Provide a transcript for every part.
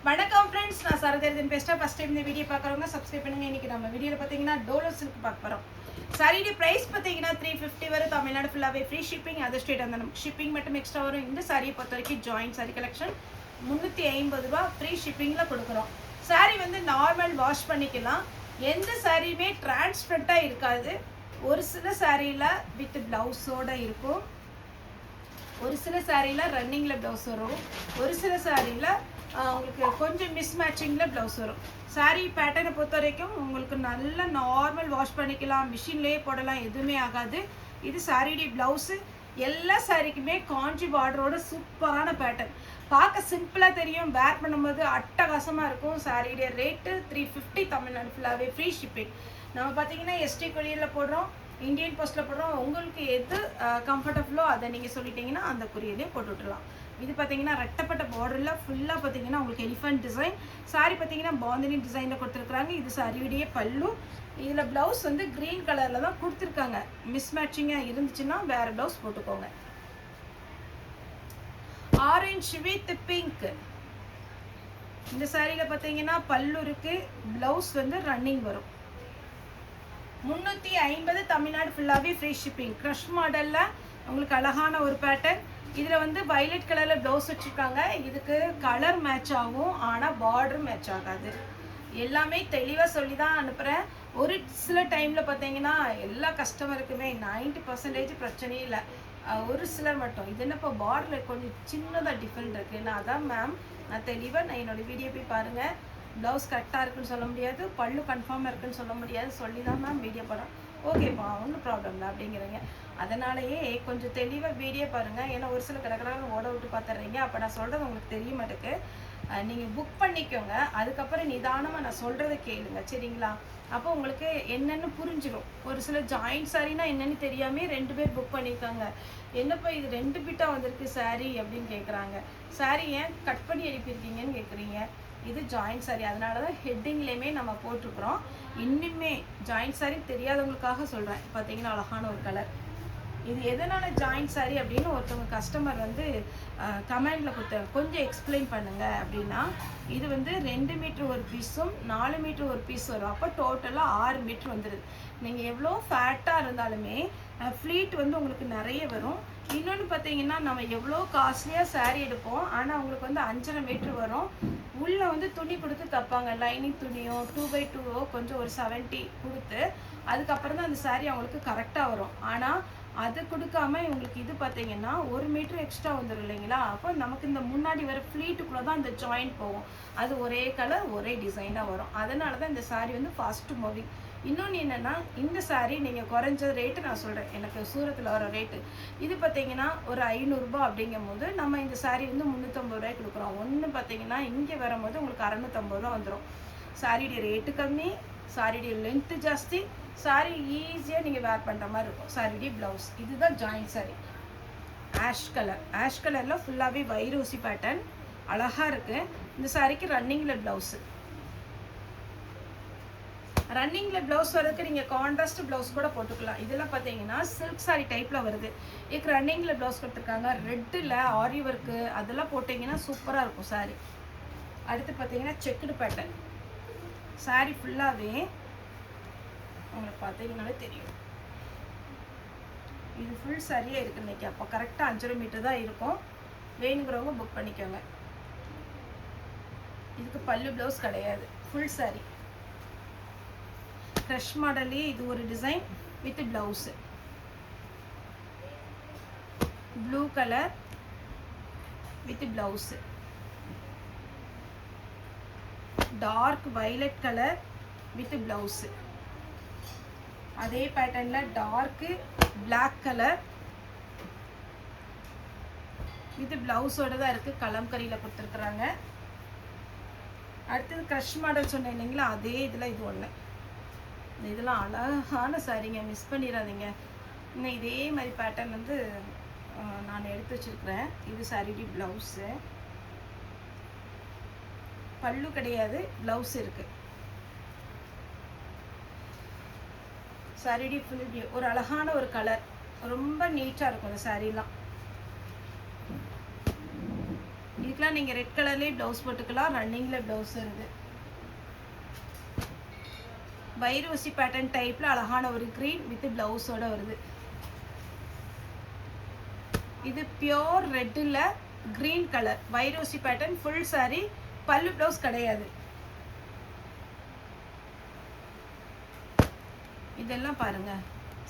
வணக்கம் ஃப்ரெண்ட்ஸ், நான் சரதேர்தன் பேசுகிறேன். ஃபஸ்ட் டைம் இந்த வீடியோ பார்க்குறவங்க சப்ஸ்கிரைப் பண்ணுங்கள். இன்றைக்கி நம்ம வீடியோவில் பார்த்தீங்கன்னா டோலோ சில்க் பார்க்க போகிறோம். சாரியுடைய ப்ரைஸ் பார்த்தீங்கன்னா 350 வரும். தமிழ்நாடு ஃபுல்லாகவே ஃப்ரீ ஷிப்பிங். அதர் ஸ்டேட் அந்த நமக்கு ஷிப்பிங் மட்டும் எக்ஸ்ட்ரா வரும். இந்த சாரியை பொறுத்த வரைக்கும் ஜாயின்ட் சாரி கலெக்ஷன் 350 ரூபா ஃப்ரீ ஷிப்பிங்கில் கொடுக்குறோம். சாரி வந்து நார்மல் வாஷ் பண்ணிக்கலாம். எந்த சாரியுமே டிரான்ஸ்பரண்ட்டாக இருக்காது. ஒரு சில சாரியில் வித் ப்ளவுஸோடு இருக்கும், ஒரு சில சாரியில் ரன்னிங்கில் ப்ளவுஸ் வரும், ஒரு சில சாரியில் உங்களுக்கு கொஞ்சம் மிஸ் மேட்சிங்கில் ப்ளவுஸ் வரும். சாரீ பேட்டர்னை பொறுத்த வரைக்கும் உங்களுக்கு நல்ல நார்மல் வாஷ் பண்ணிக்கலாம், மிஷின்லேயே போடலாம், எதுவுமே ஆகாது. இது சாரியுடைய ப்ளவுஸு. எல்லா சாரிக்குமே காஞ்சி பார்டரோட சூப்பரான பேட்டர்ன். பார்க்க சிம்பிளாக தெரியும், வேர் பண்ணும்போது அட்டகாசமாக இருக்கும். சாரியுடைய ரேட்டு 350. தமிழ்நாடு ஃபுல்லாகவே ஃப்ரீ ஷிப்பிங். நம்ம பார்த்தீங்கன்னா எஸ்டி கொரியரில் போடுறோம், இந்தியன் போஸ்ட்டில் போடுறோம். உங்களுக்கு எது கம்ஃபர்டபுளோ அதை நீங்கள் சொல்லிட்டீங்கன்னா அந்த கொரியர்லேயே போட்டு விட்டுலாம். இது பார்த்தீங்கன்னா ரெட்டப்பட்ட பார்டரில் ஃபுல்லாக பார்த்தீங்கன்னா உங்களுக்கு எலிஃபென்ட் டிசைன். சாரி பார்த்தீங்கன்னா பாந்தினி டிசைனில் கொடுத்துருக்குறாங்க. இது சாரியுடைய பல்லு. இதில் ப்ளவுஸ் வந்து க்ரீன் கலரில் தான் கொடுத்துருக்காங்க. மிஸ் மேட்சிங்காக இருந்துச்சுன்னா வேறு ப்ளவுஸ் போட்டுக்கோங்க. Orange with pink. இந்த சாரியில் பார்த்தீங்கன்னா பல்லு இருக்குது, ப்ளவுஸ் வந்து ரன்னிங் வரும். 350. தமிழ்நாடு ஃபுல்லாகவே ஃப்ரீ ஷிப்பிங். க்ரஷ் மாடலில் உங்களுக்கு அழகான ஒரு பேட்டர்ன். இதில் வந்து வயலட் கலரில் ப்ளவுஸ் வச்சுருக்காங்க. இதுக்கு கலர் மேட்ச் ஆகும், ஆனால் பார்டர் மேட்ச் ஆகாது. எல்லாமே தெளிவாக சொல்லி தான் அனுப்புகிறேன். ஒரு சில டைமில் பார்த்தீங்கன்னா எல்லா கஸ்டமருக்குமே 90% பிரச்சனையும் இல்லை. ஒரு சிலர் மட்டும் இது என்னப்போ பார்டரில் கொஞ்சம் சின்னதாக டிஃப்ரெண்ட் இருக்குது. நான் அதான் மேம், நான் தெளிவாக என்னோடய வீடியோ போய் பாருங்கள். ப்ளவுஸ் கரெக்டாக இருக்குன்னு சொல்ல முடியாது, பல்லு கன்ஃபார்மாக இருக்குன்னு சொல்ல முடியாது. சொல்லி தான் மேம் வீடியோ போடுறேன். ஓகேப்பா, ஒன்றும் ப்ராப்ளம் இல்லை அப்படிங்கிறீங்க. அதனாலேயே கொஞ்சம் தெளிவாக வீடியோ பாருங்கள். ஏன்னா ஒரு சில கடற்கரை ஓட விட்டு பார்த்துட்றீங்க. அப்போ நான் சொல்கிறது உங்களுக்கு தெரிய மாட்டேக்கு. நீங்கள் புக் பண்ணிக்கோங்க, அதுக்கப்புறம் நிதானமாக நான் சொல்கிறத கேளுங்க, சரிங்களா? அப்போ உங்களுக்கு என்னென்னு புரிஞ்சிடும். ஒரு சில ஜாயிண்ட் சாரினா என்னென்னு தெரியாமல் 2 பேர் புக் பண்ணியிருக்காங்க. என்னப்பா இது 2 பிட்டாக வந்திருக்கு சாரீ அப்படின்னு கேட்குறாங்க. சாரீ ஏன் கட் பண்ணி அனுப்பியிருக்கீங்கன்னு கேட்குறீங்க. இது ஜாயிண்ட் சாரி, அதனால தான் ஹெட்டிங்லேயுமே நம்ம போட்டிருக்கிறோம். இன்னுமே ஜாயிண்ட் சாரி தெரியாதவங்களுக்காக சொல்கிறேன். பார்த்தீங்கன்னா அழகான ஒரு கலர். இது எதனால் ஜாயிண்ட் சாரி அப்படின்னு ஒருத்தவங்க கஸ்டமர் வந்து கமெண்டில் கொடுத்தாங்க, கொஞ்சம் எக்ஸ்பிளைன் பண்ணுங்கள் அப்படின்னா. இது வந்து 2 மீட்ரு ஒரு பீஸும் 4 மீட்ரு ஒரு பீஸ் வரும். அப்போ டோட்டலாக 6 மீட்ரு வந்துடுது. நீங்கள் எவ்வளோ ஃபேட்டாக இருந்தாலுமே ஃப்ளீட் வந்து உங்களுக்கு நிறைய வரும். இன்னொன்று பார்த்தீங்கன்னா நம்ம எவ்வளோ காஸ்ட்லியாக சாரீ எடுப்போம், ஆனால் உங்களுக்கு வந்து 5.5 மீட்ரு வரும். உள்ளே வந்து துணி கொடுத்து தைப்பாங்க, லைனிங் துணியோ 2x2 கொஞ்சம் ஒரு 70 கொடுத்து, அதுக்கப்புறம் தான் அந்த சாரீ அவங்களுக்கு கரெக்டாக வரும். ஆனால் அது கொடுக்காம இவங்களுக்கு இது பார்த்தீங்கன்னா 1 மீட்ரு எக்ஸ்ட்ரா வந்துடும் இல்லைங்களா? அப்போ நமக்கு இந்த முன்னாடி வர ஃப்ளீட்டுக்குள்ளே தான் இந்த ஜாயிண்ட் போகும். அது ஒரே கலர் ஒரே டிசைனாக வரும். அதனால தான் இந்த சாரீ வந்து ஃபாஸ்ட்டு மூவிங். இன்னொன்று என்னென்னா, இந்த சாரீ நீங்கள் குறைஞ்ச ரேட்டு நான் சொல்கிறேன், எனக்கு சூரத்தில் வர ரேட்டு இது பார்த்தீங்கன்னா ஒரு 500 ரூபா. அப்படிங்கும் போது நம்ம இந்த சாரீ வந்து 350 ரூபாய்க்கு கொடுக்குறோம். ஒன்று பார்த்தீங்கன்னா இங்கே வரும்போது உங்களுக்கு 650 ரூபா வந்துடும். சாரியுடைய ரேட்டு கம்மி, சாரியுடைய லென்த்து ஜாஸ்தி, சாரீ ஈஸியாக நீங்கள் வேர் பண்ணுற மாதிரி இருக்கும். சாரியுடைய ப்ளவுஸ் இதுதான் joint sari. Ash colour, ash கலரில் ஃபுல்லாகவே வைரோசி பேட்டர்ன் அழகாக இருக்குது. இந்த சாரீக்கு ரன்னிங்கில் ப்ளவுஸு. ரன்னிங்கில் ப்ளவுஸ் வரதுக்கு நீங்கள் கான்ட்ராஸ்ட் ப்ளவுஸ் கூட போட்டுக்கலாம். இதெல்லாம் பார்த்தீங்கன்னா சில்க் சாரீ டைப்பில் வருது. இதுக்கு ரன்னிங்கில் ப்ளவுஸ் கொடுத்துருக்காங்க. ரெட்டில் ஆரி ஒர்க்கு அதெல்லாம் போட்டிங்கன்னா சூப்பராக இருக்கும் சாரீ. அடுத்து பார்த்தீங்கன்னா செக்குடு பேட்டர்ன். சாரீ ஃபுல்லாகவே உங்களுக்கு பார்த்தீங்கன்னாலே தெரியும். இது ஃபுல் சாரியாக இருக்குது இன்றைக்கி. அப்போ கரெக்டாக 5.5 மீட்டர் தான் இருக்கும். வேணுங்கிறவங்க புக் பண்ணிக்கோங்க. இதுக்கு பல்லு ப்ளவுஸ் கிடையாது, ஃபுல் சாரீ. க்ரஷ் மாடலே இது ஒரு design with blouse. Blue colour with blouse. Dark violet colour with blouse. அதே பேட்டர்னில் டார்க்கு பிளாக் கலர் வித் ப்ளவுஸோடு தான் இருக்குது. கலம்கரியில் கொடுத்துருக்குறாங்க. அடுத்தது க்ரஷ் மாடல் சொன்னேன் இல்லைங்களா, அதே இதில் இது ஒன்று. இதெல்லாம் அழகான சாரீங்க, மிஸ் பண்ணிடாதீங்க. இன்னும் இதே மாதிரி பேட்டர்ன் வந்து நான் எடுத்து வச்சுருக்கிறேன். இது சாரியுடைய ப்ளவுஸு. பல்லு கிடையாது, ப்ளவுஸ் இருக்குது. சாரியுடைய ஃபுல் வியூ. ஒரு அழகான ஒரு கலர், ரொம்ப நீட்டாக இருக்கும் இந்த சாரீலாம். இதுக்கெல்லாம் நீங்கள் ரெட் கலர்லேயே ப்ளவுஸ் போட்டுக்கலாம். ரன்னிங்கில் ப்ளவுஸ் வருது. வைரோசி பேட்டர்ன் டைப்பில் அழகான ஒரு க்ரீன் வித் ப்ளவுஸோட வருது. இது பியோர் ரெட்டில் க்ரீன் கலர் வைரோசி பேட்டர்ன் ஃபுல் saree. பல்லு ப்ளவுஸ் கிடையாது. இதெல்லாம் பாருங்க,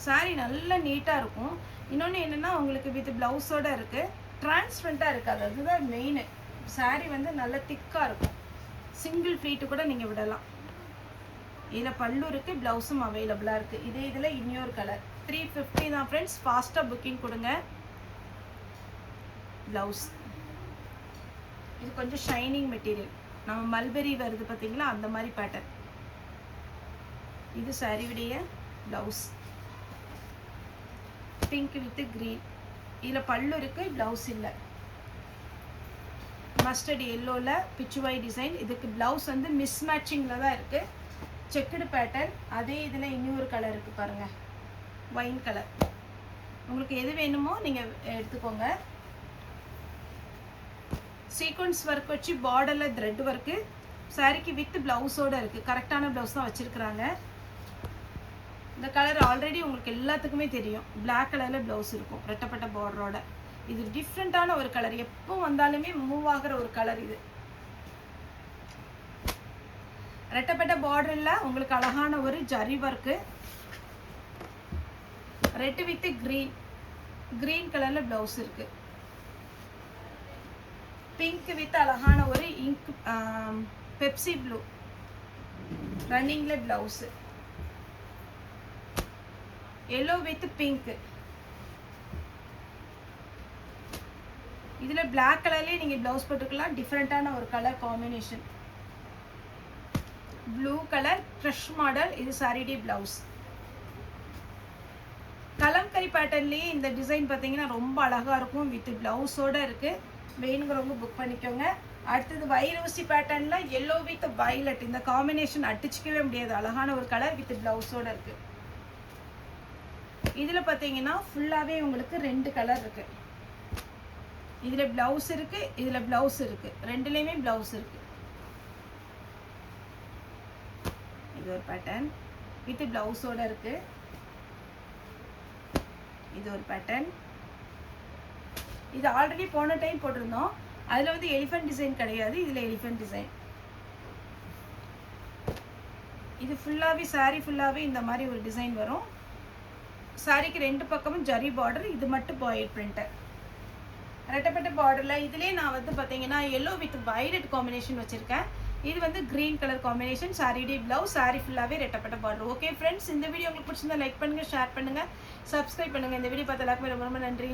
saree நல்லா நீட்டாக இருக்கும். இன்னொன்று என்னென்னா உங்களுக்கு வித் ப்ளவுஸோட இருக்குது, டிரான்ஸ்பரண்ட்டாக இருக்காது. அதுதான் மெயின். saree வந்து நல்லா திக்காக இருக்கும். சிங்கிள் ஃப்ளீட்டு கூட நீங்கள் விடலாம். இதில் பல்லு இருக்குது, ப்ளவுஸும் அவைலபிளாக இருக்குது. இதே இதில் இன்னொரு கலர் 350 தான் ஃப்ரெண்ட்ஸ். ஃபாஸ்ட்டாக புக்கிங் கொடுங்க. ப்ளவுஸ் இது கொஞ்சம் ஷைனிங் மெட்டீரியல், நம்ம மல்பெரி வருது பார்த்தீங்களா, அந்த மாதிரி பேட்டர்ன். இது சாரியுடைய ப்ளவுஸ் பிங்க் வித் க்ரீன். இதில் பல்லு இருக்குது, ப்ளவுஸ் இல்லை. மஸ்டர்ட் எல்லோவில் பிச்சுவாய் டிசைன். இதுக்கு ப்ளவுஸ் வந்து மிஸ் மேட்சிங்கில் தான் இருக்குது. Checked pattern. அதே இதில் இன்னொரு கலர் இருக்குது பாருங்கள், ஒயின் கலர். உங்களுக்கு எது வேணுமோ நீங்கள் எடுத்துக்கோங்க. சீக்வன்ஸ் ஒர்க் வச்சு பார்டரில் த்ரெட் ஒர்க்கு. சாரிக்கு வித் ப்ளவுஸோடு இருக்குது. கரெக்டான ப்ளவுஸ் தான் வச்சுருக்குறாங்க. இந்த கலர் ஆல்ரெடி உங்களுக்கு எல்லாத்துக்குமே தெரியும். பிளாக் கலரில் ப்ளவுஸ் இருக்கும் ரெட்டப்பட்ட பார்டரோட. இது டிஃப்ரெண்ட்டான ஒரு கலர், எப்போ வந்தாலுமே மூவ் ஆகிற ஒரு கலர். இது ரெட்டப்பட்ட பார்டரில் உங்களுக்கு அழகான ஒரு zari work. Red with green, green கலரில் ப்ளவுஸ் இருக்குது. பிங்க் வித் அழகான ஒரு இங்க் பெப்சி ப்ளூ ரன்னிங்கில் ப்ளவுஸு. Yellow with pink. இதில் பிளாக் கலர்லேயே நீங்கள் ப்ளவுஸ் போட்டுக்கலாம். டிஃப்ரெண்ட்டான ஒரு colour combination. Blue colour crush model. இது சாரிடி ப்ளவுஸ். கலம்கரி பேட்டர்ன்லேயே இந்த டிசைன் பார்த்தீங்கன்னா ரொம்ப அழகாக இருக்கும். வித் ப்ளவுஸோடு இருக்குது. வேணுங்கிறவங்க புக் பண்ணிக்கோங்க. அடுத்தது வைரோசி பேட்டர்னில் எல்லோ வித் வயலட். இந்த காம்பினேஷன் அடிச்சிக்கவே முடியாது. அழகான ஒரு கலர் வித் ப்ளவுஸோடு இருக்குது. இதில் பார்த்தீங்கன்னா ஃபுல்லாகவே உங்களுக்கு 2 கலர் இருக்குது. இதில் ப்ளவுஸ் இருக்குது, இதில் ப்ளவுஸ் இருக்குது. ரெண்டுலேயுமே ப்ளவுஸ் இருக்குது. இது ஒரு பேட்டர்ன் வித் ப்ளவுஸோடு இருக்குது. இது ஒரு பேட்டர்ன். இது ஆல்ரெடி போன டைம் போட்டிருந்தோம். அதில் வந்து எலிஃபென்ட் டிசைன் கிடையாது, இதில் எலிஃபென்ட் டிசைன். இது ஃபுல்லாகவே saree ஃபுல்லாகவே இந்த மாதிரி ஒரு டிசைன் வரும். சாரிக்கு 2 பக்கமும் ஜரி பார்டர். இது மட்டும் பாயிட் பிரிண்டர் ரெட்டப்பட்ட பார்டரில். இதுலேயே நான் வந்து பார்த்தீங்கன்னா எல்லோ வித் வயலட் காம்பினேஷன் வச்சுருக்கேன். இது வந்து க்ரீன் கலர் காம்பினேஷன். சாரிடி ப்ளவுஸ். saree ஃபுல்லாகவே ரெட்டப்பட்ட பார்டர். ஓகே ஃப்ரெண்ட்ஸ், இந்த வீடியோ உங்களுக்கு பிடிச்சிருந்தா லைக் பண்ணுங்கள், ஷேர் பண்ணுங்கள், சப்ஸ்கிரைப் பண்ணுங்கள். இந்த வீடியோ பார்த்த எல்லாருக்குமே ரொம்ப ரொம்ப நன்றி.